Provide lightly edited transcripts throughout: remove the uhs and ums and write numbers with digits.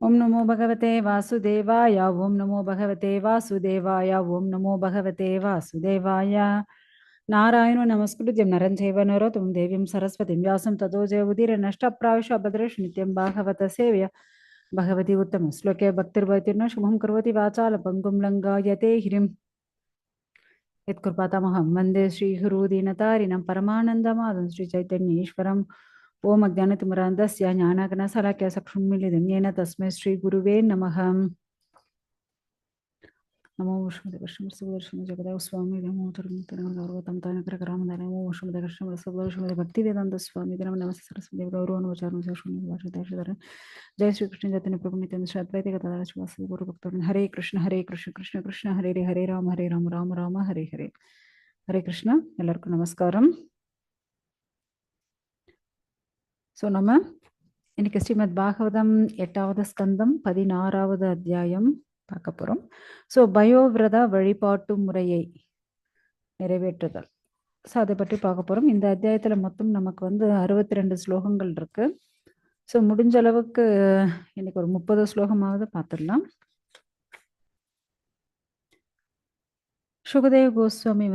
ओम नमो भगवते वासुदेवाय। ओम नमो भगवते वासुदेवाय। ओम नमो भगवते वासुदेवाय। नारायणो नमस्कृत्य नरं चैव नरोत्तमं देवीं सरस्वतीं व्यासं ततो जयमुदीरये नष्टप्रायश्च अभद्रेषु नित्यं भागवत सेव्य भगवती उत्तम श्लोके भक्तिर्भवतीर्न शुभं करोति वाचालं पङ्गुं लङ्घयते गिरिं यत्कृपातमहं वन्दे श्रीगुरुदीनतारिणं परमानन्दमाधवं श्रीचैतन्येश्वरम्। ओम अज्ञानतिमिरान्धस्य ज्ञानाग्निशलाकया चक्षुन्मीलितं येन तस्मै श्रीगुरुवे नमः। नमो विष्णुदेवकृष्ण जगदेव स्वामी नमो धर्मतरं तानकरकरामदाय नमो विष्णुदेवकृष्ण भक्तिवेदांत स्वामी नमो नमः सरस्वती गौरवानुचारण भाषादेशधर जय श्री कृष्ण चैतन्य प्रभु नित्यानंद अद्वैत गदाधर श्रीवासदि गौर भक्तवृंद हरे कृष्ण कृष्ण कृष्ण हरे हरे राम राम राम हरे हरे हरे कृष्ण எல்லாருக்கும் நமஸ்காரம். ஸோ நம்ம இன்னைக்கு ஸ்ரீமத் பாகவதம் 8வது ஸ்கந்தம் 16வது அத்தியாயம் பார்க்க போகிறோம். ஸோ பயோவிரத வழிபாட்டு முறையை நிறைவேற்றுதல், ஸோ அதை பற்றி பார்க்க போகிறோம். இந்த அத்தியாயத்தில் மொத்தம் நமக்கு 62 ஸ்லோகங்கள் இருக்கு. ஸோ முடிஞ்ச அளவுக்கு இன்னைக்கு ஒரு 30 ஸ்லோகமாவது பார்த்துடலாம். சுகதேவ கோஸ்வாமி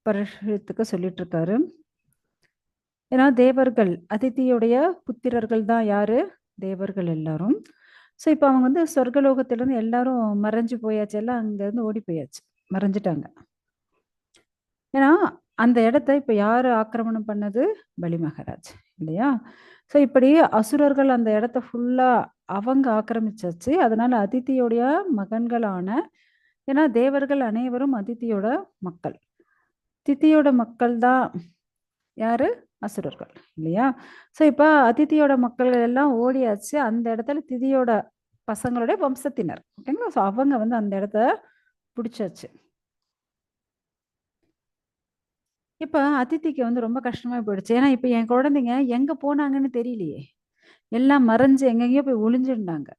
பரீட்சித்துக்கு சொல்லிட்டு இருக்காரு. ஏன்னா தேவர்கள் அதிதியுடைய புத்திரர்கள் தான் யாரு? தேவர்கள் எல்லாரும். ஸோ இப்போ அவங்க சொர்க்கலோகத்திலேருந்து எல்லாரும் மறைஞ்சு போயாச்சு, எல்லாம் அங்கேருந்து ஓடி போயாச்சு, மறைஞ்சிட்டாங்க. ஏன்னா அந்த இடத்த இப்போ யார் ஆக்கிரமணம் பண்ணது? பலி மகாராஜ் இல்லையா? ஸோ இப்படி அசுரர்கள் அந்த இடத்த ஃபுல்லாக அவங்க ஆக்கிரமிச்சாச்சு. அதனால அதித்தியோடைய மகன்களான, ஏன்னா தேவர்கள் அனைவரும் அதித்தியோட மக்கள், தித்தியோட மக்கள் தான் யாரு? அசுரர்கள் இல்லையா? ஸோ இப்போ அதித்தியோட மக்கள் எல்லாம் ஓடியாச்சு. அந்த இடத்துல திதியோட பசங்களுடைய வம்சத்தினர், ஓகேங்களா? ஸோ அவங்க அந்த இடத்த பிடிச்சாச்சு. இப்போ அதித்திக்கு ரொம்ப கஷ்டமா போயிடுச்சு. ஏன்னா இப்போ என் குழந்தைங்க எங்க போனாங்கன்னு தெரியலையே, எல்லாம் மறைஞ்சு எங்கெங்கேயோ போய் ஒளிஞ்சிருந்தாங்க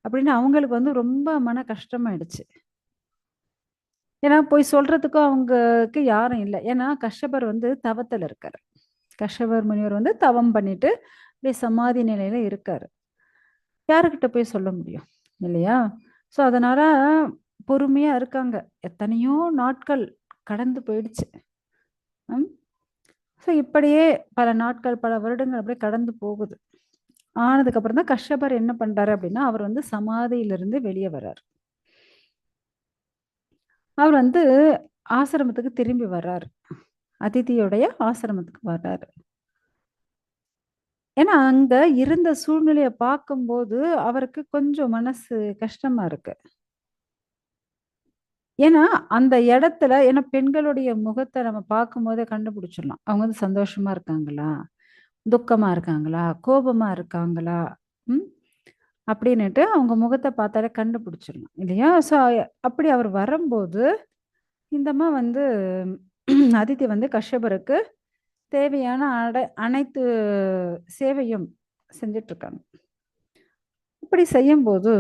அப்படின்னு அவங்களுக்கு ரொம்ப மன கஷ்டமாயிடுச்சு. ஏன்னா போய் சொல்றதுக்கும் அவங்களுக்கு யாரும் இல்லை. ஏன்னா கஷ்யபர் தவத்தில் இருக்காரு. கஷ்யபர் முனிவர் தவம் பண்ணிட்டு அப்படியே சமாதி நிலையில இருக்காரு. யாருக்கிட்ட போய் சொல்ல முடியும் இல்லையா? ஸோ அதனால பொறுமையா இருக்காங்க. எத்தனையோ நாட்கள் கடந்து போயிடுச்சு. ஸோ இப்படியே பல நாட்கள் பல வருடங்கள் அப்படியே கடந்து போகுது. ஆனதுக்கு அப்புறம் தான் கஷ்யபர் என்ன பண்றாரு அப்படின்னா, அவர் சமாதியிலிருந்து வெளியே வர்றார். அவர் ஆசிரமத்துக்கு திரும்பி வர்றாரு, அதிதியோடைய ஆசிரமத்துக்கு வர்றாரு. ஏன்னா அங்க இருந்த சூழ்நிலையை பார்க்கும்போது அவருக்கு கொஞ்சம் மனசு கஷ்டமா இருக்கு. ஏன்னா அந்த இடத்துல, ஏன்னா பெண்களுடைய முகத்தை நம்ம பார்க்கும்போதே கண்டுபிடிச்சிடலாம், அவங்க சந்தோஷமா இருக்காங்களா, துக்கமா இருக்காங்களா, கோபமா இருக்காங்களா அப்படின்னுட்டு அவங்க முகத்தை பார்த்தாலே கண்டுபிடிச்சிடலாம் இல்லையா? ஸோ அப்படி அவர் வரும்போது இந்தம்மா அதித்தி கஷ்யபருக்கு தேவையான அனைத்து சேவையும் செஞ்சிட்டு இருக்காங்க. இப்படி செய்யும்போது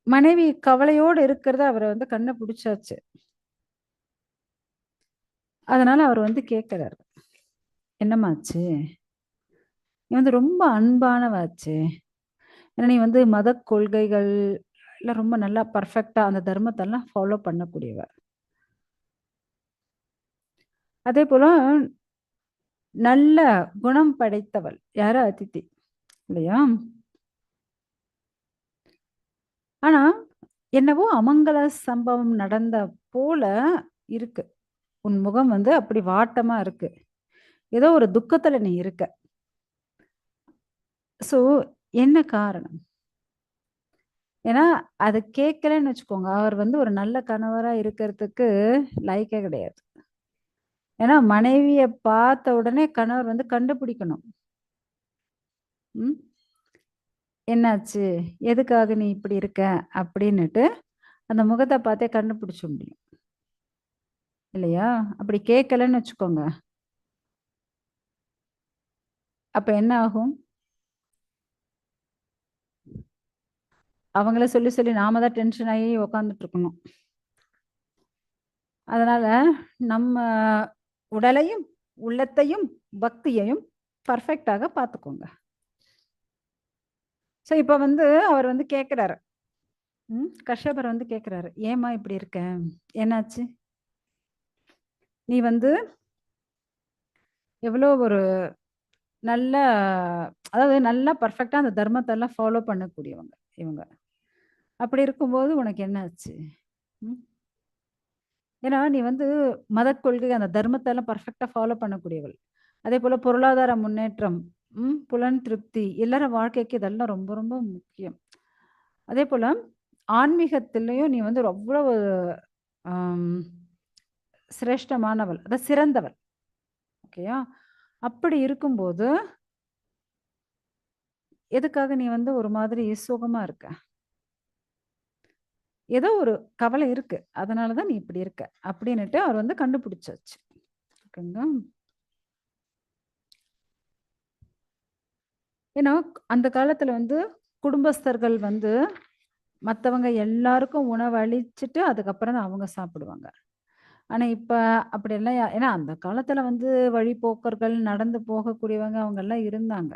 மனைவி கவலையோடு இருக்கிறத அவர் கண்டுபிடிச்சாச்சு. அதனால அவர் கேட்கிறாரு, என்னமாச்சு? நீ ரொம்ப அன்பானவாச்சு, ஏன்னா நீ மத கொள்கைகள் எல்லாம் ரொம்ப நல்லா பர்ஃபெக்டா அந்த தர்மத்தெல்லாம் ஃபாலோ பண்ணக்கூடியவ. அதே போல நல்ல குணம் படைத்தவள் யாரு? அதித்தி இல்லையா? ஆனா என்னவோ அமங்கல சம்பவம் நடந்த போல இருக்கு, உன் முகம் அப்படி வாட்டமா இருக்கு, ஏதோ ஒரு துக்கத்துல நீ இருக்க. ஸோ என்ன காரணம்? ஏன்னா அதை கேட்கலன்னு வச்சுக்கோங்க, அவர் ஒரு நல்ல கணவரா இருக்கிறதுக்கு லைக்கே கிடையாது. ஏன்னா மனைவியை பார்த்த உடனே கணவர் கண்டுபிடிக்கணும், என்னாச்சு, எதுக்காக நீ இப்படி இருக்க அப்படின்னுட்டு அந்த முகத்தை பார்த்தே கண்டுபிடிச்ச முடியும் இல்லையா? அப்படி கேட்கலன்னு வச்சுக்கோங்க, அப்ப என்ன ஆகும்? அவங்கள சொல்லி சொல்லி நாம தான் டென்ஷன் ஆகி உக்காந்துட்டு இருக்கணும். அதனால நம்ம உடலையும் உள்ளத்தையும் பக்தியையும் பர்ஃபெக்டாக பார்த்துக்கோங்க. ஸோ இப்ப வந்து அவர் வந்து கேட்கிறாரு. கஷ்யபர் வந்து கேட்கிறாரு. "ஏம்மா இப்படி இருக்க? என்னாச்சு? நீ வந்து எவ்வளோ ஒரு நல்ல அதாவது நல்லா பெர்ஃபெக்ட்டா அந்த தர்மத்தெல்லாம் ஃபாலோ பண்ணக்கூடியவங்க இவங்க. அப்படி இருக்கும்போது உனக்கு என்ன ஆச்சு? ம். ஏன்னா நீ வந்து மதக் கொள்கை அந்த தர்மத்தெல்லாம் பெர்ஃபெக்ட்டா ஃபாலோ பண்ணக்கூடியவள். அதேபோல பொருளாதார முன்னேற்றம், புலன் திருப்தி எல்லாரும் வாழ்க்கைக்கு இதெல்லாம் ரொம்ப ரொம்ப முக்கியம். அதேபோல ஆன்மீகத்திலயும் நீ வந்து அவ்வளவு அம் சிரேஷ்டமானவள். அதாவது சிறந்தவள். ஓகேயா? அப்படி இருக்கும்போது, எதுக்காக நீ வந்து ஒரு மாதிரி சோகமா இருக்க? ஏதோ ஒரு கவலை இருக்கு. அதனால தான் நீ இப்படி இருக்க. அப்படின்னுட்டு அவர் வந்து கண்டுபிடிச்சாச்சு. ஓகேங்களா? ஏன்னா, அந்த காலத்துல வந்து குடும்பஸ்தர்கள் வந்து மத்தவங்க எல்லாருக்கும் உணவு அளிச்சுட்டு, அதுக்கப்புறம் தான் அவங்க சாப்பிடுவாங்க. ஆனா, இப்ப அப்படியெல்லாம் ஏன்னா அந்த காலத்துல வந்து வழிப்போக்கர்கள், நடந்து போகக்கூடியவங்க அவங்கலாம் இருந்தாங்க.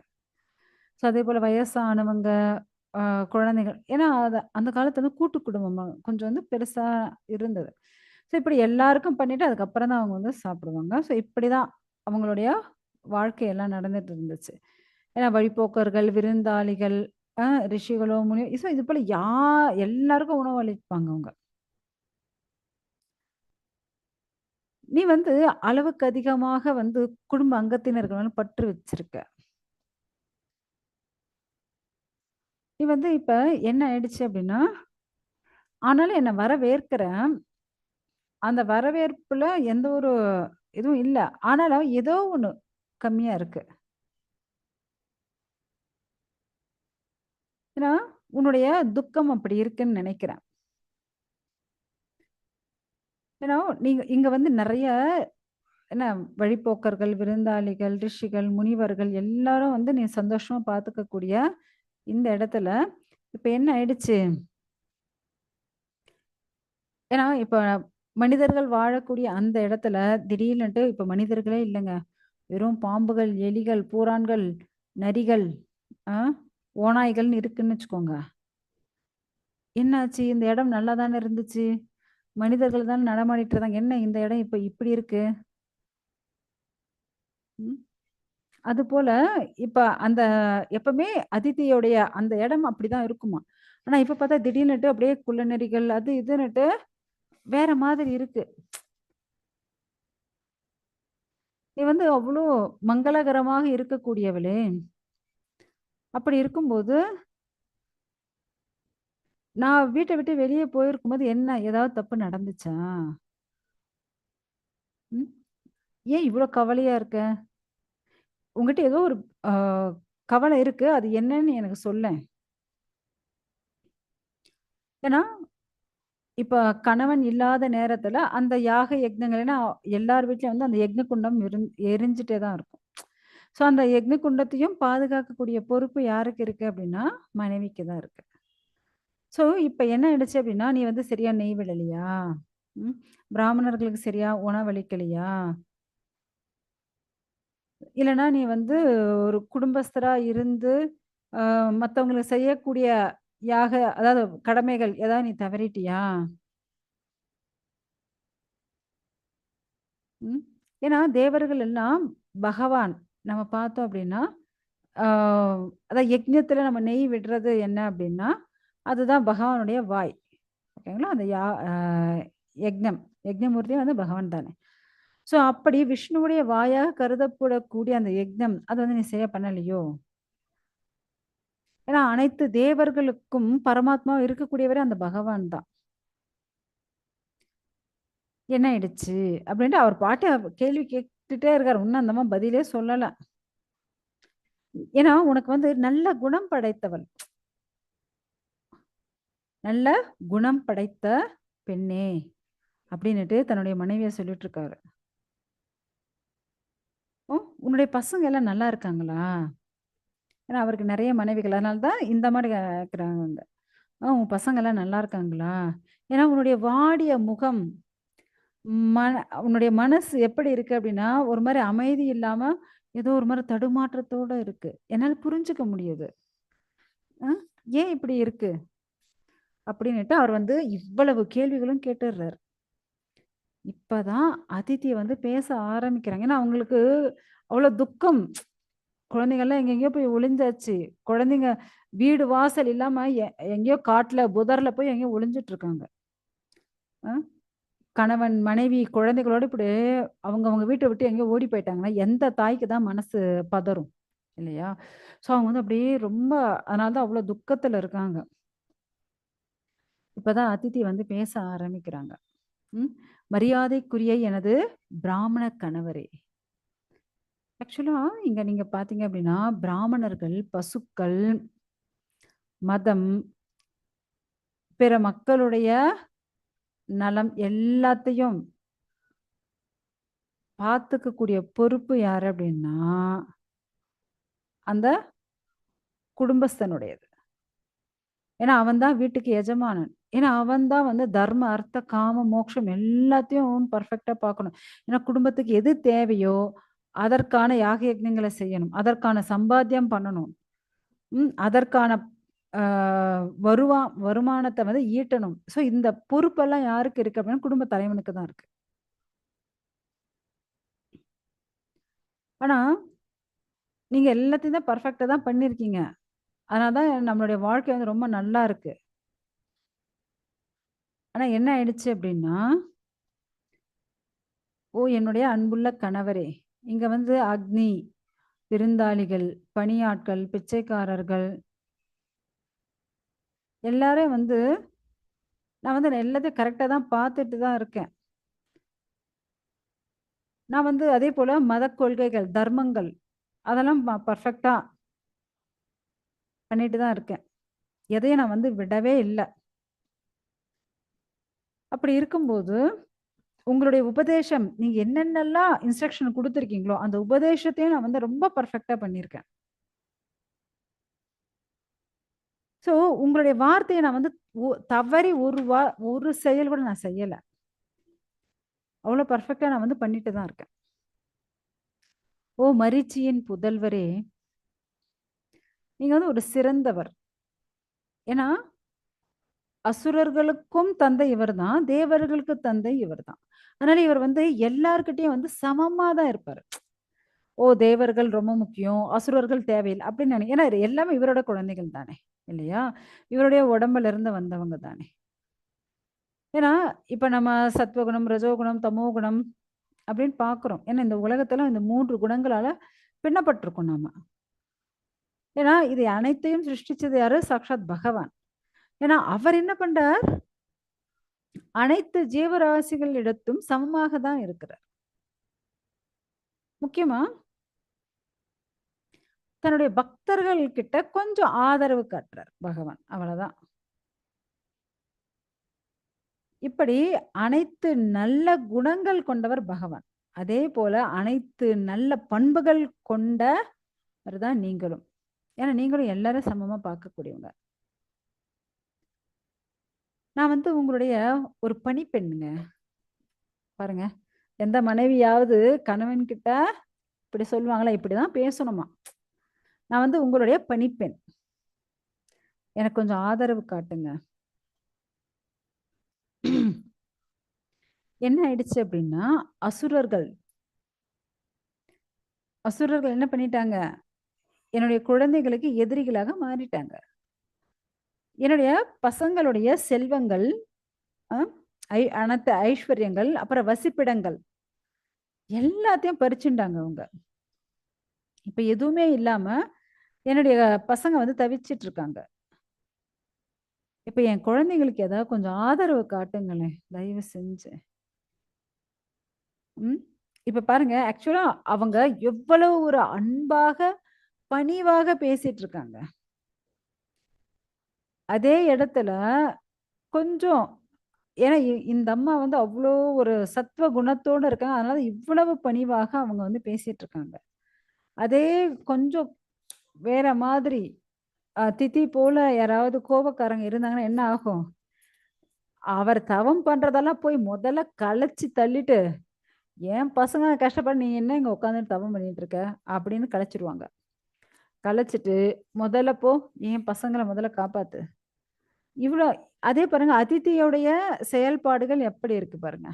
ஸோ, அதேபோல வயசானவங்க, அ குழந்தைகள் ஏன்னா அந்த காலத்துல வந்து கூட்டு குடும்பமா கொஞ்சம் வந்து பெருசா இருந்தது. ஸோ, இப்படி எல்லாருக்கும் பண்ணிட்டு அதுக்கப்புறம் தான் அவங்க வந்து சாப்பிடுவாங்க. ஸோ, இப்படிதான் அவங்களுடைய வாழ்க்கையெல்லாம் நடந்துட்டு இருந்துச்சு. ஏன்னா வழிப்போக்கர்கள், விருந்தாளிகள், அ ரிஷிகளோ, ஸோ இது போல எல்லாருக்கும் உணவு அளிப்பாங்க அவங்க. நீ வந்து அளவுக்கு அதிகமாக வந்து குடும்ப அங்கத்தினர்கள் மேல பற்று வச்சிருக்க. நீ வந்து இப்ப என்ன ஆயிடுச்சு அப்படின்னா, ஆனாலும் என்ன வரவேற்கிற, அந்த வரவேற்புல எந்த ஒரு இதுவும் இல்ல. ஆனாலும் ஏதோ ஒண்ணு கம்மியா இருக்கு. ஏன்னா, உன்னுடைய துக்கம் அப்படி இருக்குன்னு நெனைக்கிறேன். ஏன்னா, நீங்க இங்க வந்து நெறைய என்ன வழிப்போக்கர்கள், விருந்தாளிகள், ரிஷிகள், முனிவர்கள் எல்லாரும் வந்து நீ சந்தோஷமா பார்த்துக்கக்கூடிய இந்த இடத்துல, இப்ப என்ன ஆயிடுச்சு? ஏன்னா, இப்ப மனிதர்கள் வாழக்கூடிய அந்த இடத்துல திடீர்னுட்டு இப்ப மனிதர்களே இல்லங்க. வெறும் பாம்புகள், எலிகள், பூரான்கள், நரிகள், ஆ ஓநாய்கள்னு இருக்குன்னு வச்சுக்கோங்க. என்னாச்சு? இந்த இடம் நல்லா தானே இருந்துச்சு. மனிதர்கள் தானே நடமாடிட்டு இருந்தாங்க. என்ன இந்த இடம் இப்ப இப்படி இருக்கு? ம். அதுபோல இப்ப அந்த எப்பவுமே அதிதியோடைய அந்த இடம் அப்படிதான் இருக்குமா. ஆனா இப்ப பார்த்தா திடீர்னுட்டு அப்படியே குள்ளநரிகள் அது இதுன்னுட்டு வேற மாதிரி இருக்கு. நீ வந்து அவ்ளோ மங்களகரமாக இருக்கக்கூடியவளே! அப்படி இருக்கும்போது, நான் வீட்ட விட்டு வெளிய போயிருக்கும்போது என்ன ஏதாவது தப்பு நடந்துச்சா? ம். ஏன் இவ்ளோ கவலையா இருக்க? உன்கிட்ட ஏதோ ஒரு அ கவலை இருக்கு. அது என்னன்னு எனக்கு சொல்லேன். ஏன்னா, இப்ப கணவன் இல்லாத நேரத்துல அந்த யாக யக்ஞங்கள் ஏன்னா எல்லார் வீட்லயும் வந்து அந்த யக்ஞ குண்டம் எரிஞ்சுட்டே தான் இருக்கும். ஸோ அந்த யக்ஞ குண்டத்தையும் பாதுகாக்கக்கூடிய பொறுப்பு யாருக்கு இருக்கு அப்டின்னா, மனைவிக்கு தான் இருக்கு. ஸோ இப்ப என்ன ஆயிடுச்சு அப்டின்னா, நீ வந்து சரியா நெய் விடலையா? ம். பிராமணர்களுக்கு சரியா உணவளிக்கலையா? இல்லன்னா நீ வந்து ஒரு குடும்பஸ்தரா இருந்து, மத்தவங்களுக்கு செய்யக்கூடிய யாக அதாவது கடமைகள் ஏதாவது நீ தவறிட்டியா? ம். ஏன்னா தேவர்கள் எல்லாம் பகவான் நம்ம பார்த்தோம் அப்படின்னா, ஆ அதான் யக்ஞத்துல நம்ம நெய் விடுறது என்ன அப்படின்னா, அதுதான் பகவானுடைய வாய். ஓகேங்களா? அந்த யக்ஞம். யக்ஞமூர்த்தியும் வந்து பகவான் தானே. ஸோ அப்படி விஷ்ணுவுடைய வாயாக கருதப்படக்கூடிய அந்த யக்ஞம், அத வந்து நீ சரியா பண்ணலையோ? ஏன்னா அனைத்து தேவர்களுக்கும் பரமாத்மாவா இருக்கக்கூடியவரே அந்த பகவான் தான். என்ன ஆயிடுச்சு? அப்படின்ட்டு அவர் பாட்டு கேள்வி கேட்டுட்டே இருக்காரு. இன்னும் அந்த அம்மா பதிலே சொல்லல. ஏன்னா உனக்கு வந்து நல்ல குணம் படைத்தவள். நல்ல குணம் படைத்த பெண்ணே! அப்டின்னுட்டு தன்னுடைய மனைவிய சொல்லிட்டு இருக்காரு. உன்னுடைய பசங்க எல்லாம் நல்லா இருக்காங்களா? ஏன்னா அவருக்கு நெறைய மனைவிகள். அதனால தான் இந்த மாரி கேட்குறாங்க. உன் பசங்கலாம் நல்லா இருக்காங்களா? ஏன்னா உன்னுடைய வாடிய முகம், மன உன்னுடைய மனசு எப்படி இருக்கு அப்டின்னா, ஒரு மாரி அமைதி இல்லாம, ஏதோ ஒரு மாரி தடுமாற்றத்தோட இருக்கு. என்னால புரிஞ்சுக்க முடியுது. அ ஏன் இப்படி இருக்கு? அப்படின்னுட்டு அவர் வந்து இவ்வளவு கேள்விகளும் கேட்டுர்றாரு. இப்பதான் அதித்தி வந்து பேச ஆரம்பிக்கிறாங்க. ஏன்னா அவங்களுக்கு அவ்வளோ துக்கம். குழந்தைங்கலாம் எங்கெங்கேயோ போய் ஒளிஞ்சாச்சு. குழந்தைங்க வீடு வாசல் இல்லாம எங்கேயோ காட்டுல, புதர்ல போய் எங்கேயோ ஒளிஞ்சுட்டு இருக்காங்க. அ கணவன், மனைவி, குழந்தைகளோட இப்படியே அவங்க வீட்ட விட்டு எங்கேயோ ஓடி போயிட்டாங்கன்னா, எந்த தாய்க்கு தான் மனசு பதறும் இல்லையா? ஸோ அவங்க வந்து அப்படியே ரொம்ப அதனால தான் அவ்வளோ துக்கத்துல இருக்காங்க. இப்பதான் அதித்தி வந்து பேச ஆரம்பிக்கிறாங்க. ம். மரியாதைக்குரிய எனது பிராமண கணவரே! ஆக்சுவலா இங்க நீங்க பார்த்தீங்க அப்படின்னா, பிராமணர்கள், பசுக்கள், மதம், பிற மக்களுடைய நலம் எல்லாத்தையும் பார்த்துக்கக்கூடிய பொறுப்பு யாரு அப்படின்னா, அந்த குடும்பஸ்தனுடையது. ஏன்னா, அவன் தான் வீட்டுக்கு எஜமானன். ஏன்னா, அவன் தான் வந்து தர்ம, அர்த்த, காம, மோக்ஷம் எல்லாத்தையும் பெர்ஃபெக்ட்டா பார்க்கணும். ஏன்னா, குடும்பத்துக்கு எது தேவையோ, அதற்கான யாக யக்ஞங்கள செய்யணும். அதற்கான சம்பாத்தியம் பண்ணணும். அதற்கான அ வருமானத்த வந்து ஈட்டணும். ஸோ, இந்த பொறுப்பெல்லாம் யாருக்கு இருக்கு அப்படின்னா, குடும்ப தலைவனுக்கு தான் இருக்கு. ஆனா, நீங்க எல்லாத்தையும் தான் பெர்ஃபெக்ட்டா தான் பண்ணியிருக்கீங்க. அதனால தான் நம்மளுடைய வாழ்க்கை வந்து ரொம்ப நல்லா இருக்கு. ஆனா என்ன ஆயிடுச்சு அப்படின்னா, "ஓ என்னுடைய அன்புள்ள கணவரே, இங்க வந்து அக்னி, விருந்தாளிகள், பணியாட்கள், பிச்சைக்காரர்கள் எல்லாரும் வந்து நான் வந்து எல்லாத்தையும் கரெக்ட்டா தான் பார்த்துட்டு தான் இருக்கேன். நான் வந்து அதேபோல மதக் கொள்கைகள், தர்மங்கள் அதெல்லாம் பெர்ஃபெக்ட்டா பண்ணிட்டு தான் இருக்கேன். எதையும் நான் வந்து விடவே இல்ல. அப்படி இருக்கும்போது, உங்களுடைய உபதேசம் நீங்க என்னென்னலாம் இன்ஸ்ட்ரக்ஷன் குடுத்துருக்கீங்களோ, அந்த உபதேசத்தையும் நான் வந்து ரொம்ப பெர்ஃபெக்ட்டா பண்ணியிருக்கேன். ஸோ, உங்களுடைய வார்த்தைய நான் வந்து தவறி ஒரு செயல் கூட நான் செய்யல. அவ்ளோ பெர்ஃபெக்ட்டா நான் வந்து பண்ணிட்டு தான் இருக்கேன். ஓ மரீச்சியின் புதல்வரே! நீங்க வந்து ஒரு சிறந்தவர். ஏன்னா, அசுரர்களுக்கும் தந்தை இவர்தான். தேவர்களுக்கு தந்தை இவர்தான். அதனால இவர் வந்து எல்லார்கிட்டயும் வந்து சமமா தான் இருப்பாரு. ஓ! தேவர்கள் ரொம்ப முக்கியம். அசுரர்கள் தேவையில்ல. அப்படின்னு ஏன்னா இது எல்லாமே இவரோட குழந்தைகள் தானே! இல்லையா? இவருடைய உடம்புல இருந்து வந்தவங்க தானே! ஏன்னா, இப்ப நம்ம சத்வகுணம், ரஜோகுணம், தமோகுணம் அப்படின்னு பார்க்குறோம். ஏன்னா இந்த உலகத்துல இந்த 3 குணங்களால பின்னப்பட்டுருக்கோம் நாம. ஏன்னா இது அனைத்தையும் சிருஷ்டிச்சது யாரு? சாக்ஷாத் பகவான். ஏன்னா அவர் என்ன பண்றார்? அனைத்து ஜீவராசிகளிடத்தும் சமமாக தான் இருக்கிறார். முக்கியமா தன்னுடைய பக்தர்கள் கிட்ட கொஞ்சம் ஆதரவு காட்டுறார் பகவான். அவ்வளதான். இப்படி அனைத்து நல்ல குணங்கள் கொண்டவர் பகவான். அதே போல அனைத்து நல்ல பண்புகள் கொண்டவர் தான் நீங்களும். ஏன்னா நீங்களும் எல்லாரும் சமமா பார்க்கக்கூடியவங்க. நான் வந்து உங்களுடைய ஒரு பணிப்பெண்ணுங்க. பாருங்க. எந்த மனைவியாவது கணவன்கிட்ட இப்படி சொல்லுவாங்களா? இப்படிதான் பேசணுமா? நான் வந்து உங்களுடைய பணிப்பெண். எனக்கு கொஞ்சம் ஆதரவு காட்டுங்க. என்ன ஆயிடுச்சு அப்படின்னா, அசுரர்கள் அசுரர்கள் என்ன பண்ணிட்டாங்க? என்னுடைய குழந்தைகளுக்கு எதிரிகளாக மாறிட்டாங்க. என்னுடைய பசங்களுடைய செல்வங்கள், அ அனைத்து ஐஸ்வர்யங்கள், அப்புறம் வசிப்பிடங்கள் எல்லாத்தையும் பறிச்சுண்டாங்க அவங்க. இப்ப எதுவுமே இல்லாம என்னுடைய பசங்க வந்து தவிச்சிட்டு இருக்காங்க. இப்ப என் குழந்தைங்களுக்கு ஏதாவது கொஞ்சம் ஆதரவு காட்டுங்களேன், தயவு செஞ்சு. ம். இப்ப பாருங்க, ஆக்சுவலா அவங்க எவ்வளவு ஒரு அன்பாக, பணிவாக பேசிட்டு இருக்காங்க. அதே இடத்துல கொஞ்சம் ஏன்னா இந்த அம்மா வந்து அவ்ளோ ஒரு சத்துவ குணத்தோட இருக்காங்க. அதனால இவ்வளவு பணிவாக அவங்க வந்து பேசிட்டு இருக்காங்க. அதே கொஞ்சம் வேற மாதிரி தித்தி போல யாராவது கோபக்காரங்க இருந்தாங்கன்னா என்ன ஆகும்? அவர் தவம் பண்றதெல்லாம் போய் முதல்ல கழச்சு தள்ளிட்டு, "என் பசங்க கஷ்டப்பட்டு நீ என்ன இங்க உட்காந்துட்டு தவம் பண்ணிட்டு இருக்க?" அப்படின்னு கழச்சிருவாங்க. கலைச்சிட்டு, "முதல்ல போ, என் பசங்கள முதல்ல காப்பாத்து." இவ்ளோ அதே பாருங்க அதித்தியோடைய செயல்பாடுகள் எப்படி இருக்கு பாருங்க.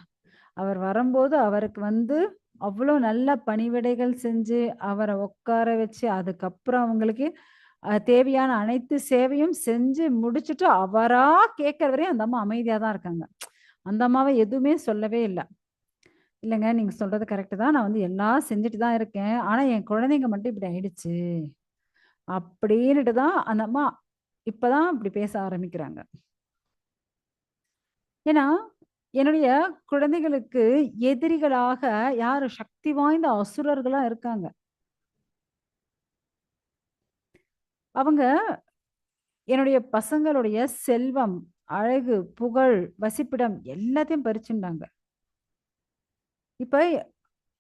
அவர் வரம்போது அவருக்கு வந்து அவ்ளோ நல்ல பணிவிடைகள் செஞ்சு, அவர உட்கார வச்சு, அதுக்கப்புறம் அவங்களுக்கு தேவையான அனைத்து சேவையும் செஞ்சு முடிச்சுட்டு, அவரா கேட்கிற வரையும் அந்த அம்மா அமைதியா தான் இருக்காங்க. அந்த அம்மாவ எதுவுமே சொல்லவே இல்ல. "இல்லங்க நீங்க சொல்றது கரெக்ட்டு தான். நான் வந்து எல்லாம் செஞ்சுட்டு தான் இருக்கேன். ஆனா என் குழந்தைங்க மட்டும் இப்படி ஆயிடுச்சு." அப்படின்னுட்டு தான் அந்த அம்மா இப்ப தான் இப்படி பேச ஆரம்பிக்கிறாங்க. ஏன்னா, என்னுடைய குழந்தைகளுக்கு எதிரிகளாக யாரு சக்தி வாய்ந்த அசுரர்களா இருக்காங்க. அவங்க என்னுடைய பசங்களுடைய செல்வம், அழகு, புகழ், வசிப்பிடம் எல்லாத்தையும் பறிச்சுண்டாங்க. இப்ப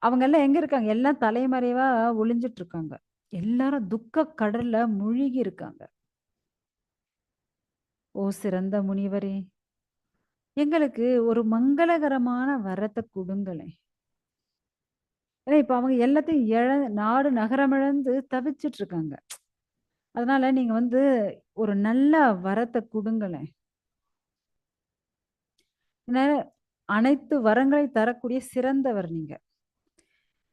அவங்கலாம் எங்க இருக்காங்க? எல்லாம் தலைமறைவா ஒளிஞ்சுட்டு இருக்காங்க. எல்லாரும் துக்க கடல்ல முழுகி இருக்காங்க. "ஓ சிறந்த முனிவரே! எங்களுக்கு ஒரு மங்களகரமான வரத்த குடுங்களேன்." ஏன்னா இப்ப அவங்க எல்லாத்தையும் நாடு நகரமிழந்து தவிச்சுட்டு இருக்காங்க. அதனால நீங்க வந்து ஒரு நல்ல வரத்த குடுங்களேன். ஏன்னா அனைத்து வரங்களை தரக்கூடிய சிறந்தவர் நீங்க.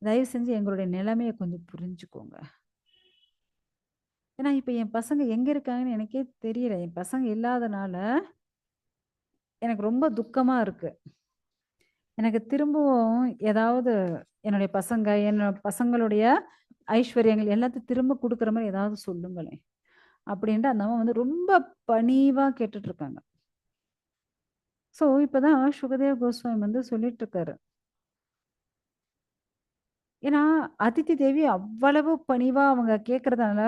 தயவு செஞ்சு எங்களுடைய நிலைமைய கொஞ்சம் புரிஞ்சுக்கோங்க. ஏன்னா, இப்ப என் பசங்க எங்க இருக்காங்கன்னு எனக்கே தெரியல. என் பசங்க இல்லாதனால எனக்கு ரொம்ப துக்கமா இருக்கு. எனக்கு திரும்பவும் ஏதாவது என்னுடைய பசங்க, என்னோட பசங்களுடைய ஐஸ்வர்யங்கள் எல்லாத்தையும் திரும்ப குடுக்குற மாரி ஏதாவது சொல்லுங்களேன். அப்படின்ட்டு அந்த அம்மா வந்து ரொம்ப பணிவா கேட்டுட்டு இருக்காங்க. ஸோ, இப்ப தான் சுகதேவ் கோஸ்வாமி வந்து சொல்லிட்டு இருக்காரு. ஏன்னா, அதித்தி தேவி அவ்வளவு பணிவா அவங்க கேட்கறதுனால,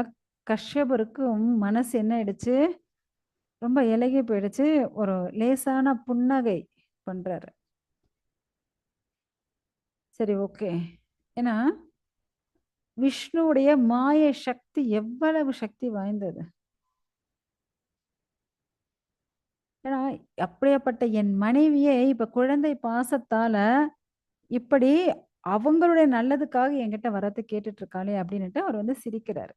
கஷ்யபருக்கும் மனசு என்ன ஆயிடுச்சு, ரொம்ப இளகி போயிடுச்சு. ஒரு லேசான புன்னகை பண்றாரு. சரி ஓகே. ஏன்னா, விஷ்ணுவுடைய மாய சக்தி எவ்வளவு சக்தி வாய்ந்தது. ஏன்னா, அப்படியாப்பட்ட என் மனைவியே இப்ப குழந்தை பாசத்தால, இப்படி அவங்களுடைய நல்லதுக்காக என்கிட்ட வரத்த கேட்டுட்டு இருக்காளே! அப்படின்னுட்டு அவர் வந்து சிரிக்கிறாரு.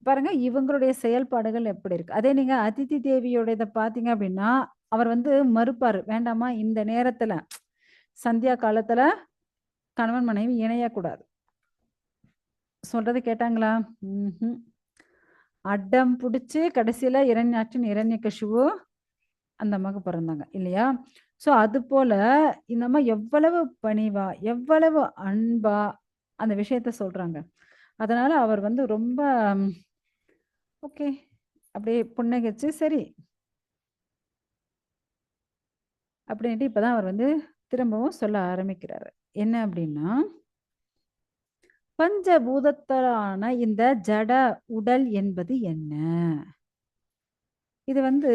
பாருங்க, இவங்களுடைய செயல்பாடுகள் எப்படி இருக்கு. அதே நீங்க அதித்தி தேவியோடத பார்த்தீங்க அப்படின்னா, அவர் வந்து மறுப்பாரு. வேண்டாம்மா இந்த நேரத்துல, சந்தியா காலத்துல கணவன், மனைவி இணையக்கூடாது. சொல்றத கேட்டாங்களா? ம்ஹ்ம். அடம் புடிச்சு கடைசியில இரண்யாட்சன், இரண்யகசிபு அந்த அம்மாக்கு பொறந்தாங்க. இல்லையா? ஸோ அதுபோல இந்த அம்மா எவ்வளவு பணிவா, எவ்வளவு அன்பா அந்த விஷயத்த சொல்றாங்க. அதனால அவர் வந்து ரொம்ப ஓகே. அப்படியே புன்னகைச்சு, சரி அப்படின்ட்டு இப்ப தான் அவர் வந்து திரும்பவும் சொல்ல ஆரம்பிக்கிறாரு. என்ன அப்படின்னா, பஞ்சபூதத்தாலான இந்த ஜட உடல் என்பது என்ன? இது வந்து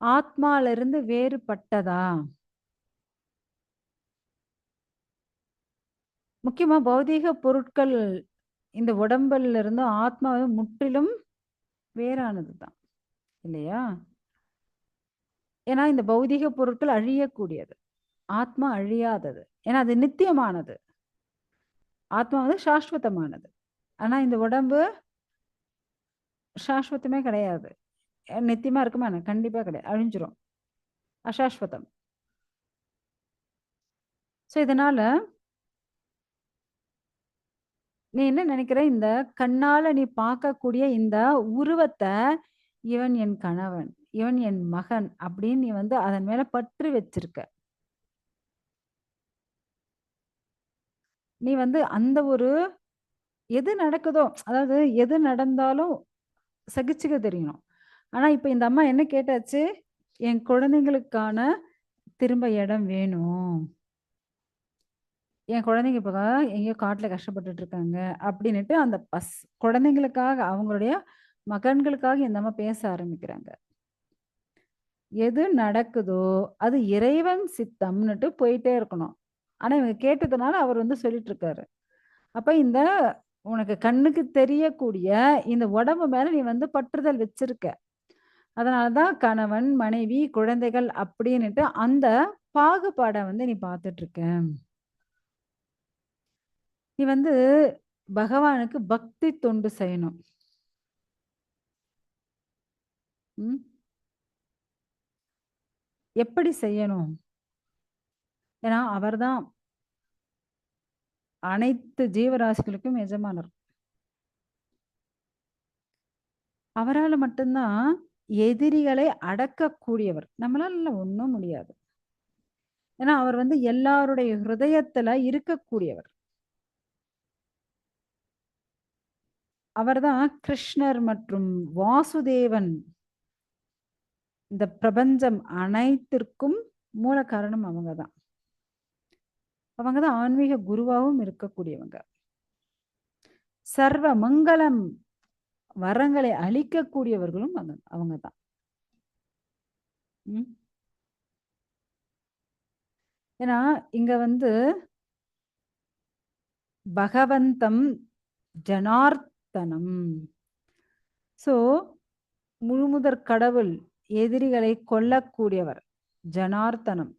ஆத்மாலிருந்து வேறுபட்டதா? முக்கியமா பௌதீக பொருட்கள் இந்த உடம்புல இருந்து ஆத்மா முற்றிலும் வேறானது தான். இல்லையா? ஏன்னா இந்த பௌதீக பொருட்கள் அழியக்கூடியது. ஆத்மா அழியாதது. ஏன்னா அது நித்தியமானது. ஆத்மா வந்து சாஸ்வதமானது. ஆனா இந்த உடம்பு சாஸ்வதமே கிடையாது. நித்தியமா இருக்குமா என்ன? கண்டிப்பா கிடையாது. அழிஞ்சிரும். அசாஸ்வதம். ஸோ இதனால நீ என்ன நினைக்கிற? இந்த கண்ணால நீ பார்க்கக்கூடிய இந்த உருவத்த, இவன் என் கணவன், இவன் என் மகன் அப்படின்னு நீ வந்து அதன் மேல பற்று வச்சிருக்க. நீ வந்து அந்த ஒரு எது நடக்குதோ, அதாவது எது நடந்தாலும் சகிச்சுக்க தெரியணும். ஆனா, இப்ப இந்த அம்மா என்ன கேட்டாச்சு? என் குழந்தைங்களுக்கான திரும்ப இடம் வேணும். என் குழந்தைங்க இப்ப எங்கேயோ காட்டுல கஷ்டப்பட்டுட்டு இருக்காங்க. அப்படின்னுட்டு அந்த குழந்தைங்களுக்காக அவங்களுடைய மகன்களுக்காக இந்த அம்மா பேச ஆரம்பிக்கிறாங்க. எது நடக்குதோ, அது இறைவன் சித்தம்ன்னுட்டு போயிட்டே இருக்கணும். ஆனா, இவங்க கேட்டதுனால அவர் வந்து சொல்லிட்டு இருக்காரு. அப்ப இந்த உனக்கு கண்ணுக்கு தெரியக்கூடிய இந்த உடம்பு மேல நீ வந்து பற்றுதல் வச்சிருக்க. அதனால தான் கணவன், மனைவி, குழந்தைகள் அப்படின்னுட்டு அந்த பாகுபாட வந்து நீ பார்த்துட்டு இருக்க. நீ வந்து பகவானுக்கு பக்தி தொண்டு செய்யணும். எப்படி செய்யணும்? ஏன்னா அவர்தான் அனைத்து ஜீவராசிகளுக்கும் எஜமானர். அவரால மட்டும்தான் எதிரிகளை அடக்கக்கூடியவர். நம்மளால ஒண்ணும் முடியாது. ஏன்னா அவர் எல்லாருடைய ஹிருதயத்துல இருக்கக்கூடியவர். அவர்தான் கிருஷ்ணர் மற்றும் வாசுதேவன். இந்த பிரபஞ்சம் அனைத்திற்கும் மூல காரணம் அவங்கதான். அவங்கதான் ஆன்மீக குருவாகவும் இருக்கக்கூடியவங்க. சர்வ மங்களம் வரங்களை அளிக்கக்கூடியவர்களும் அவங்கதான். ஏன்னா இங்க பகவந்தம் ஜனார்த்தனம். சோ முழுமுதற் கடவுள் எதிரிகளை கொல்லக்கூடியவர் ஜனார்த்தனம்.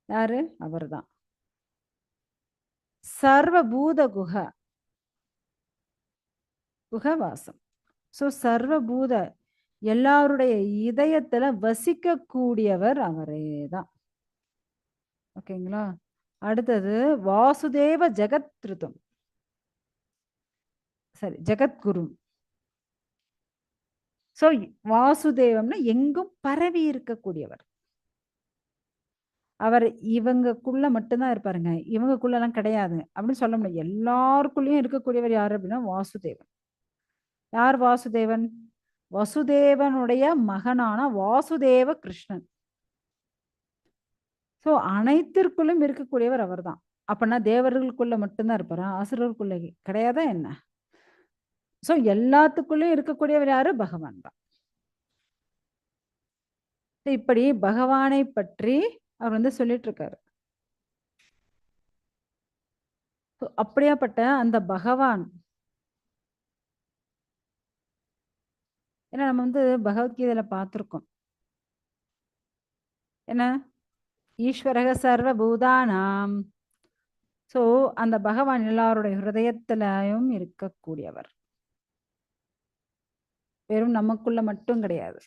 யாரு? அவர்தான். சர்வபூத குகவாசம். சோ சர்வபூத எல்லாருடைய இதயத்துல வசிக்க கூடியவர் அவரேதான். ஓகேங்களா? அடுத்தது வாசுதேவ ஜெகத்ருதம். சரி, ஜெகத்குரு. சோ வாசுதேவம்னா எங்கும் பரவி இருக்கக்கூடியவர். அவர் இவங்கக்குள்ள மட்டும்தான் இருப்பாருங்க, இவங்கக்குள்ள எல்லாம் கிடையாது அப்படின்னு சொல்ல முடியாது. எல்லாருக்குள்ளயும் இருக்கக்கூடியவர் யாரு அப்படின்னா வாசுதேவன். யார் வாசுதேவன்? வசுதேவனுடைய மகனான வாசுதேவ கிருஷ்ணன். சோ அனைத்திற்குள்ளும் இருக்கக்கூடியவர் அவர்தான். அப்படின்னா தேவர்களுக்குள்ள மட்டும்தான் இருப்பாரா? அசுரர்களுக்குள்ள கிடையாதா என்ன? சோ எல்லாத்துக்குள்ளயும் இருக்கக்கூடியவர் யாரு? பகவான் தான். இப்படி பகவானை பற்றி அவர் சொல்லிட்டு இருக்காரு. அப்படியாப்பட்ட அந்த பகவான், ஏன்னா நம்ம பகவத்கீதையில பார்த்திருக்கோம். என்ன? ஈஸ்வரக சர்வ பூதானாம். சோ அந்த பகவான் எல்லாருடைய ஹிருதயத்திலையும் இருக்கக்கூடியவர். வெறும் நமக்குள்ள மட்டும் கிடையாது.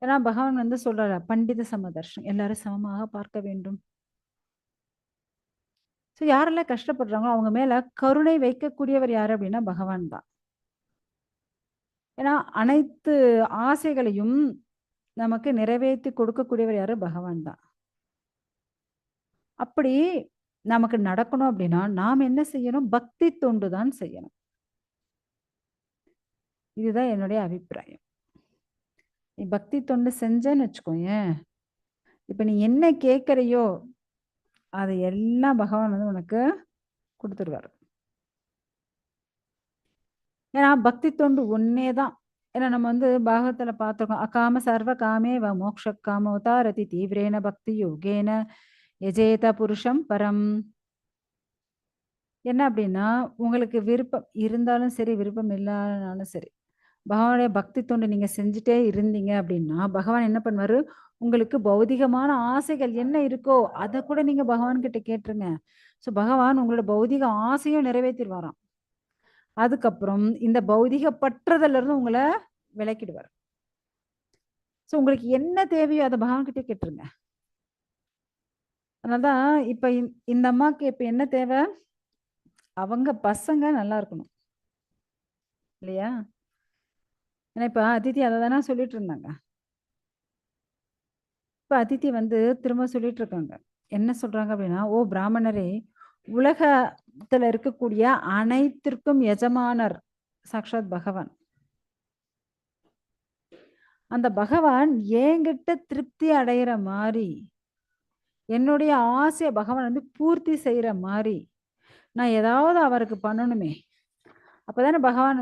ஏன்னா பகவான் சொல்றாரு பண்டித சமதர்ஷன், எல்லாரும் சமமாக பார்க்க வேண்டும். சோ யாரெல்லாம் கஷ்டப்படுறாங்களோ அவங்க மேல கருணை வைக்கக்கூடியவர் யாரு அப்படின்னா பகவான் தான். ஏன்னா அனைத்து ஆசைகளையும் நமக்கு நிறைவேற்றி கொடுக்கக்கூடியவர் யாரு? பகவான் தான். அப்படி நமக்கு நடக்கணும் அப்படின்னா நாம் என்ன செய்யணும்? பக்தி தொண்டு தான் செய்யணும். இதுதான் என்னுடைய அபிப்பிராயம். நீ பக்தி தொண்டு செஞ்சேன்னு வச்சுக்கோயேன், இப்ப நீ என்ன கேட்கறியோ அதை எல்லாம் பகவான் உனக்கு கொடுத்துருவாரு. ஏன்னா பக்தி தொண்டு ஒன்னேதான். ஏன்னா நம்ம பாகவத்துல பார்த்திருக்கோம், அகாம சர்வ காமே வ மோக்ஷ காம உதாரதி தீவிரேன பக்தி யோகேன யஜேத புருஷம் பரம். என்ன அப்படின்னா உங்களுக்கு விருப்பம் இருந்தாலும் சரி, விருப்பம் இல்லாதனாலும் சரி, பகவானுடைய பக்தி தொண்டு நீங்க செஞ்சுட்டே இருந்தீங்க அப்படின்னா பகவான் என்ன பண்ணுவாரு? உங்களுக்கு பௌதிகமான ஆசைகள் என்ன இருக்கோ அதை கூட நீங்க பகவான் கிட்ட கேட்டுருங்க. சோ பகவான் உங்களோட பௌதிக ஆசையும் நிறைவேற்றிடுவாராம். அதுக்கப்புறம் இந்த பௌதிக பற்றுதல்ல இருந்து உங்களை விலக்கிடுவார். சோ உங்களுக்கு என்ன தேவையோ அதை பகவான் கிட்ட கேட்டுருங்க. அதனாலதான் இப்ப இந்த அம்மாக்கு இப்ப என்ன தேவை? அவங்க பசங்க நல்லா இருக்கணும் இல்லையா? ஏன்னா இப்ப அதித்தி அதை தானே சொல்லிட்டு இருந்தாங்க. இப்ப அதித்தி திரும்ப சொல்லிட்டு இருக்காங்க. என்ன சொல்றாங்க அப்படின்னா, ஓ பிராமணரே, உலகத்துல இருக்கக்கூடிய அனைத்திற்கும் எஜமானர் சாக்ஷாத் பகவான். அந்த பகவான் என்கிட்ட திருப்தி அடைகிற மாதிரி, என்னுடைய ஆசையை பகவான் பூர்த்தி செய்யற மாதிரி நான் ஏதாவது அவருக்கு பண்ணணுமே. அப்பதானே பகவான்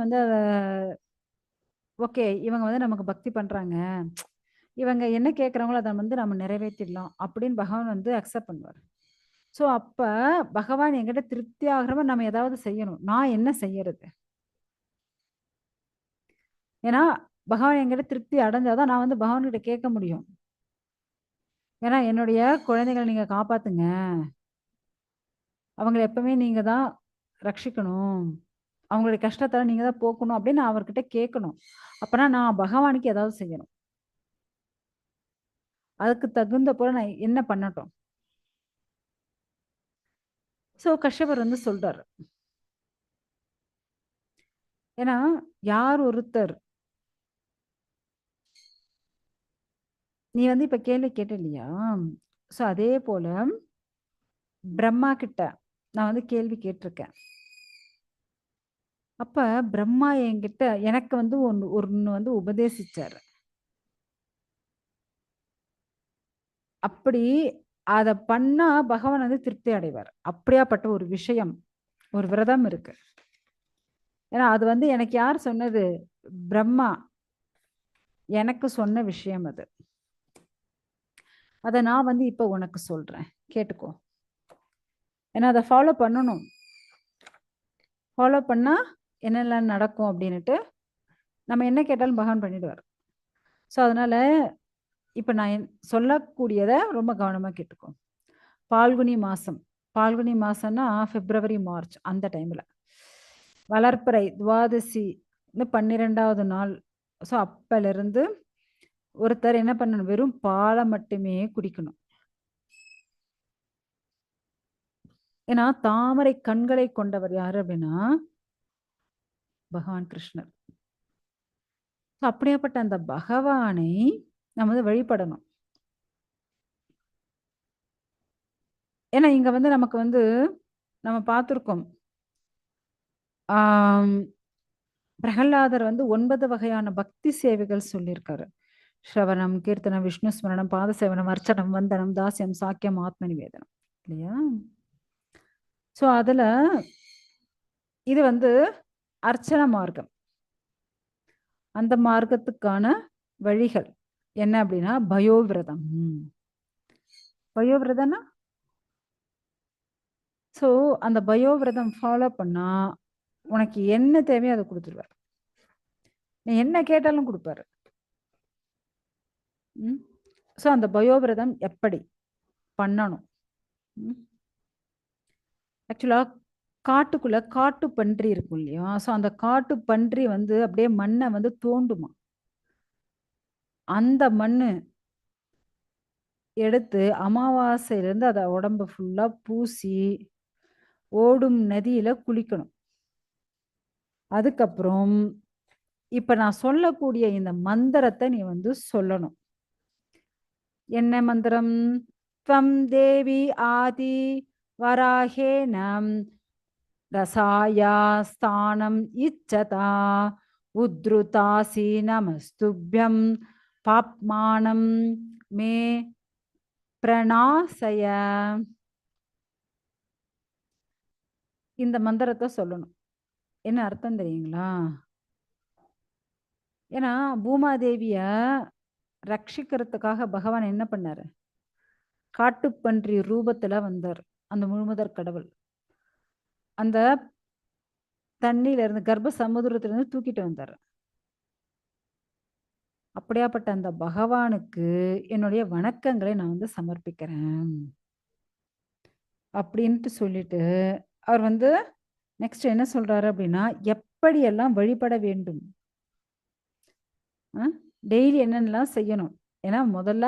ஓகே இவங்க நமக்கு பக்தி பண்றாங்க, இவங்க என்ன கேட்கறாங்களோ அதை நம்ம நிறைவேற்றிடலாம் அப்படின்னு பகவான் அக்செப்ட் பண்ணுவார். சோ அப்ப பகவான் என்கிட்ட திருப்தி ஆகிற மாதிரி நம்ம ஏதாவது செய்யணும். நான் என்ன செய்யறது? ஏன்னா பகவான் என்கிட்ட திருப்தி அடைஞ்சாதான் நான் பகவான் கிட்ட கேட்க முடியும். ஏன்னா என்னுடைய குழந்தைகளை நீங்க காப்பாத்துங்க, அவங்களை எப்பவுமே நீங்க தான் ரட்சிக்கணும். அவங்களுடைய கஷ்டத்தெல்லாம் நீங்க தான் போக்கணும் அப்படின்னு நான் அவர்கிட்ட கேட்கணும். அப்பனா நான் பகவானுக்கு ஏதாவது செய்யணும். அதுக்கு தகுந்த போல நான் என்ன பண்ணட்டும்? சோ கஷ்யபர் வந்து சொல்றாரு. ஏன்னா, யார் ஒருத்தர் நீ வந்து இப்ப கேள்வி கேட்ட இல்லையா? சோ அதே போல பிரம்மா கிட்ட நான் வந்து கேள்வி கேட்டிருக்கேன். அப்ப பிரம்மா என்கிட்ட எனக்கு வந்து ஒண்ணு வந்து உபதேசிச்சாரு. அப்படி அத பண்ணா பகவான் வந்து திருப்தி அடைவார். அப்படியாப்பட்ட ஒரு விஷயம், ஒரு விரதம் இருக்கு. ஏன்னா அது வந்து எனக்கு யார் சொன்னது? பிரம்மா எனக்கு சொன்ன விஷயம் அது. அத நான் வந்து இப்ப உனக்கு சொல்றேன். கேட்டுக்கோ. ஏன்னா அத ஃபாலோ பண்ணணும். ஃபாலோ பண்ணா என்னெல்லாம் நடக்கும் அப்படின்னுட்டு, நம்ம என்ன கேட்டாலும் பகவான் பண்ணிடுவார். ஸோ அதனால இப்ப நான் சொல்லக்கூடியத ரொம்ப கவனமா கேட்டுக்கோ. பால்குனி மாசம். பால்குனி மாசம்னா பிப்ரவரி, மார்ச் அந்த டைம்ல. வளர்பிறை துவாதசி 12வது நாள். ஸோ அப்பலிருந்து ஒருத்தர் என்ன பண்ணணும்? வெறும் பால மட்டுமே குடிக்கணும். ஏன்னா தாமரை கண்களை கொண்டவர் யாரு அப்படின்னா பகவான் கிருஷ்ணர். அப்படியாப்பட்ட அந்த பகவானை நம்ம வந்து வழிபடணும். ஏன்னா இங்க வந்து நமக்கு வந்து நம்ம பார்த்திருக்கோம். ஆம், பிரகலாதர் வந்து 9 வகையான பக்தி சேவைகள் சொல்லியிருக்காரு. ஸ்ரவணம், கீர்த்தனம், விஷ்ணு ஸ்மரணம், பாத சேவனம், அர்ச்சனம், வந்தனம், தாஸ்யம், சாக்கியம், ஆத்ம நிவேதனம். இல்லையா? சோ அதுல இது வந்து அர்ச்சன மார்க்கம். அந்த மார்க்கத்துக்கான வழிகள் என்ன அப்படின்னா பயோவிரதம். பயோவிரதம்னா சோ அந்த பயோவிரதம் ஃபாலோ பண்ணா உனக்கு என்ன தேவையோ அதை கொடுத்துருவார். நீ என்ன கேட்டாலும் கொடுப்பாரு. சோ அந்த பயோவிரதம் எப்படி பண்ணணும்? ஆக்சுவலா காட்டுக்குள்ள காட்டு பன்றி இருக்கும் இல்லையா? சோ அந்த காட்டு பன்றி வந்து அப்படியே மண்ணை வந்து தோண்டுமா. அந்த மண்ணு எடுத்து அமாவாசையிலிருந்து அத உடம்பு ஃபுல்லா பூசி ஓடும் நதியில குளிக்கணும். அதுக்கப்புறம் இப்ப நான் சொல்லக்கூடிய இந்த மந்திரத்தை நீ வந்து சொல்லணும். என்ன மந்திரம்? त्वं தேவி ஆதி வராகேனம் ரசாயா ஸ்தானம் இச்சதா உத்ருதாசி நமஸ்துப்யம் பாப்மானம் மே பிரணாசய. இந்த மந்திரத்தை சொல்லணும். என்ன அர்த்தம் தெரியுங்களா? ஏன்னா பூமாதேவிய ரட்சிக்கிறதுக்காக பகவான் என்ன பண்ணாரு? காட்டுப்பன்றி ரூபத்துல வந்தார். அந்த முழுமுதற் கடவுள் அந்த தண்ணியில இருந்து கர்ப்ப சமுதிரத்துல இருந்து தூக்கிட்டு வந்தார். அப்படியாப்பட்ட அந்த பகவானுக்கு என்னுடைய வணக்கங்களை நான் வந்து சமர்ப்பிக்கிறேன் அப்படின்ட்டு சொல்லிட்டு அவர் வந்து நெக்ஸ்ட் என்ன சொல்றாரு அப்படின்னா எப்படியெல்லாம் வழிபட வேண்டும், டெய்லி என்னென்னலாம் செய்யணும். ஏன்னா முதல்ல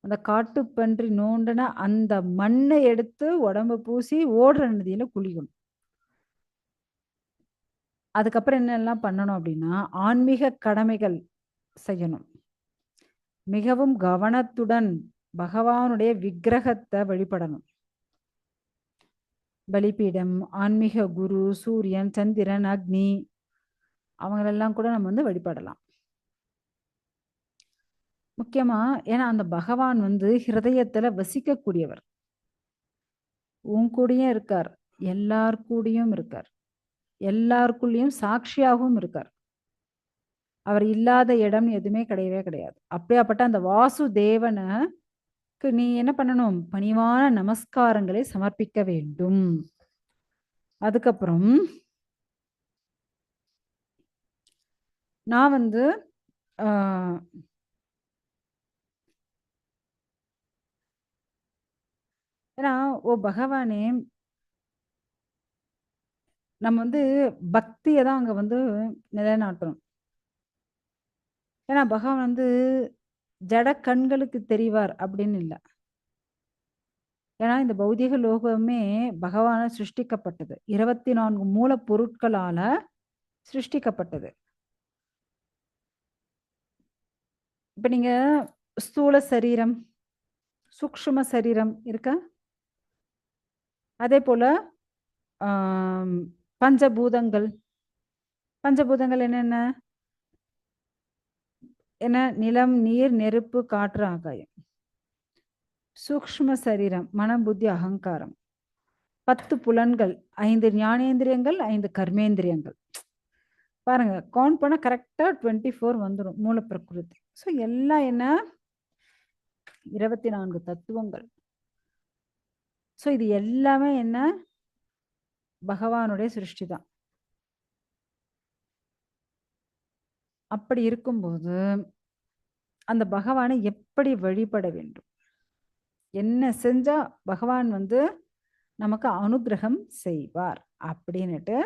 அந்த காட்டுப்பன்றி நோண்டுன அந்த மண்ணை எடுத்து உடம்பு பூசி ஓடுற நதியில குளிக்கணும். அதுக்கப்புறம் என்னெல்லாம் பண்ணணும் அப்படின்னா ஆன்மீக கடமைகள் செய்யணும். மிகவும் கவனத்துடன் பகவானுடைய விக்கிரகத்தை வழிபடணும். பலிபீடம், ஆன்மீக குரு, சூரியன், சந்திரன், அக்னி அவங்களெல்லாம் கூட நம்ம வந்து வழிபடலாம். முக்கியமா ஏன்னா அந்த பகவான் வந்து ஹிருதயத்துல வசிக்கக்கூடியவர். உன் கூடயும் இருக்கார், எல்லார் கூடயும் இருக்கார், எல்லாருக்குள்ளயும் சாட்சியாகவும் இருக்கார். அவர் இல்லாத இடம் எதுவுமே கிடையவே கிடையாது. அப்படியாப்பட்ட அந்த வாசுதேவனுக்கு நீ என்ன பண்ணணும்? பணிவான நமஸ்காரங்களை சமர்ப்பிக்க வேண்டும். அதுக்கப்புறம் நான் வந்து ஆஹ் ஏன்னா ஓ பகவானே நம்ம வந்து பக்திய தான் அங்க வந்து நிலைநாட்டணும். ஏன்னா பகவான் வந்து ஜட கண்களுக்கு தெரிவார் அப்படின்னு இல்ல. ஏன்னா இந்த பௌதிக லோகமே பகவான சிருஷ்டிக்கப்பட்டது. 24 மூலப்பொருட்களால சிருஷ்டிக்கப்பட்டது. இப்ப நீங்க ஸ்தூல சரீரம், சூக்ஷ்ம சரீரம் இருக்கா? அதேபோல ஆம், பஞ்சபூதங்கள். பஞ்சபூதங்கள் என்னென்ன? என்ன? நிலம், நீர், நெருப்பு, காற்று, ஆகாயம். சூக்ஷ்ம சரீரம், மனம், புத்தி, அகங்காரம். 10 புலன்கள், 5 ஞானேந்திரியங்கள், 5 கர்மேந்திரியங்கள். பாருங்க, கவுண்ட் பண்ணா கரெக்ட்டா 24 வந்துரும். மூல பிரகிருதி. ஸோ எல்லாம் என்ன? 24 தத்துவங்கள். ஸோ இது எல்லாமே என்ன? பகவானுடைய சிருஷ்டி தான். அப்படி இருக்கும்போது அந்த பகவானை எப்படி வழிபட வேண்டும்? என்ன செஞ்சா பகவான் வந்து நமக்கு அனுக்கிரகம் செய்வார் அப்படின்னுட்டு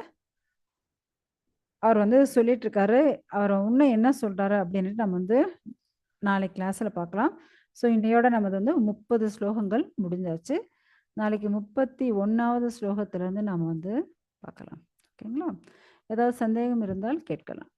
அவர் வந்து சொல்லிட்டு இருக்காரு. அவர் இன்னும் என்ன சொல்றாரு அப்படின்னுட்டு நம்ம வந்து நாளைக்கு கிளாஸ்ல பார்க்கலாம். ஸோ இன்னையோட நமது வந்து 30 ஸ்லோகங்கள் முடிஞ்சாச்சு. நாளைக்கு 31வது ஸ்லோகத்திலிருந்து நாம வந்து பார்க்கலாம். ஓகேங்களா? ஏதாவது சந்தேகம் இருந்தால் கேட்கலாம்.